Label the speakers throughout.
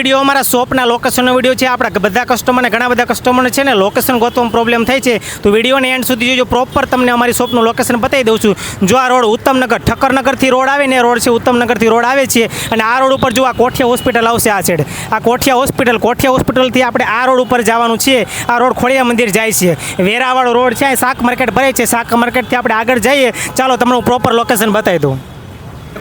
Speaker 1: Video અમારા શોપના લોકેશનનો video છે। આપણા બધા કસ્ટમરને ઘણા બધા કસ્ટમરને છે ને લોકેશન ગોતવામાં પ્રોબ્લેમ થાય છે, તો વિડીયોને એન્ડ સુધી જોજો। પ્રોપર તમને અમારી શોપનું લોકેશન બતાવી દઉં છું। જો આ રોડ ઉત્તમનગર ઠક્કરનગરથી રોડ આવે ને એ રોડ છે, ઉત્તમનગરથી રોડ આવે છે અને આ રોડ ઉપર જો આ કોઠિયા હોસ્પિટલ આવશે આ સાઈડ, આ કોઠિયા હોસ્પિટલથી આપણે આ રોડ ઉપર જવાનું છે। આ રોડ ખોડિયા મંદિર જાય છે, વેરાવાળો રોડ છે, શાક માર્કેટ ભરાય છે, શાક માર્કેટથી આપણે આગળ જઈએ। ચાલો તમને હું પ્રોપર લોકેશન બતાવી દઉં।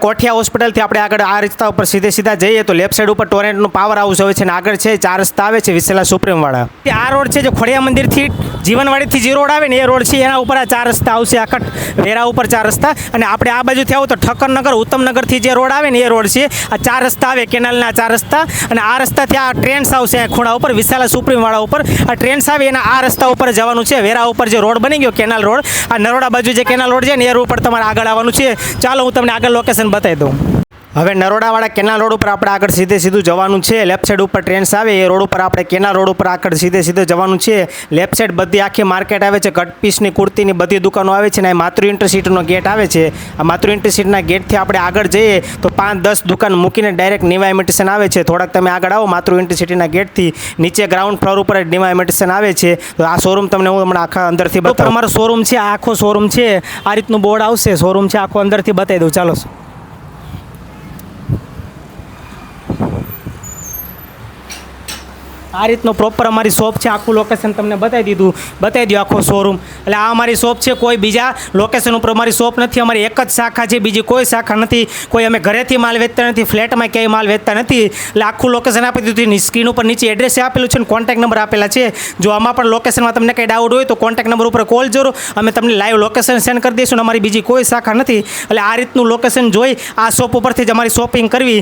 Speaker 1: કોઠિયા હોસ્પિટલથી આપણે આગળ આ રસ્તા ઉપર સીધા જઈએ તો લેફ્ટ સાઈડ ઉપર ટોરેન્ટનું પાવર હાઉસ આવે છે અને આગળ છે 4 રસ્તા આવે છે વિસેલા સુપ્રીમવાળા। આ રોડ છે જે ખોડિયા મંદિરથી જીવનવાડીથી જે રોડ આવે ને એ રોડ છે, એના ઉપર આ 4 રસ્તા આવશે, આખા વેરા ઉપર 4 રસ્તા। અને આપણે આ બાજુથી આવો તો ઠક્કરનગર ઉત્તમનગરથી જે રોડ આવે ને એ રોડ છે, આ 4 રસ્તા આવે, કેનાલના 4 રસ્તા। અને આ રસ્તાથી આ ટ્રેન્સ આવશે ખૂણા ઉપર વિશાલા સુપ્રીમવાળા ઉપર, આ ટ્રેન્સ આવે એના આ રસ્તા ઉપર જવાનું છે। વેરા ઉપર જે રોડ બની ગયો કેનાલ રોડ, આ નરોડા બાજુ જે કેનાલ રોડ છે ને એ રોડ ઉપર તમારે આગળ આવવાનું છે। ચાલો હું તમને આગળ લોકેશન બતાવી દઉં। હવે નરોડાવાળા કેનાલ રોડ ઉપર આપણે આગળ સીધું જવાનું છે। લેફ્ટ સાઈડ ઉપર ટ્રેન્સ આવે એ રોડ ઉપર આપણે કેનાલ રોડ ઉપર આગળ સીધે જવાનું છે। લેફ્ટ સાઈડ બધી આખી માર્કેટ આવે છે, કટ પીસની કુર્તીની બધી દુકાનો આવે છે ને આ માતૃ ઇન્ટરસિટીનો ગેટ આવે છે। આ માતૃ ઇન્ટરસિટીના ગેટથી આપણે આગળ જઈએ તો 5-10 દુકાન મૂકીને ડાયરેક્ટ નિવા ઇમિટેશન આવે છે। થોડાક તમે આગળ આવો માતૃ ઇન્ટરસિટીના ગેટથી નીચે ગ્રાઉન્ડ ફ્લોર ઉપર નિવા ઇમિટેશન આવે છે। તો આ શોરૂમ તમને હું હમણાં આખા અંદરથી બતાવું। અમારો શોરૂમ છે, આખો શોરૂમ છે, આ રીતનું બોર્ડ આવશે, શોરૂમ છે આખો અંદરથી બતાવી દઉં। ચાલો આ રીતનો પ્રોપર અમારી શોપ છે, આખું લોકેશન તમને બતાવી દો આખો શોરૂમ। એટલે આ અમારી શોપ છે, કોઈ બીજા લોકેશન ઉપર અમારી શોપ નથી, અમારી એક જ શાખા છે, બીજી કોઈ શાખા નથી। કોઈ અમે ઘરેથી માલ વેચતા નથી, ફ્લેટમાં ક્યાંય માલ વેચતા નથી। એટલે આખું લોકેશન આપી દીધું, સ્ક્રીન ઉપર નીચે એડ્રેસ આપેલું છે ને કોન્ટેક્ટ નંબર આપેલા છે। જો આમાં પણ લોકેશનમાં તમને કંઈ ડાઉટ હોય તો કોન્ટેક્ટ નંબર ઉપર કોલ કરો, અમે તમને લાઈવ લોકેશન સેન્ડ કરી દઈશું। અમારી બીજી કોઈ શાખા નથી। એટલે આ રીતનું લોકેશન જોઈ આ શોપ ઉપરથી જ અમારી શોપિંગ કરવી।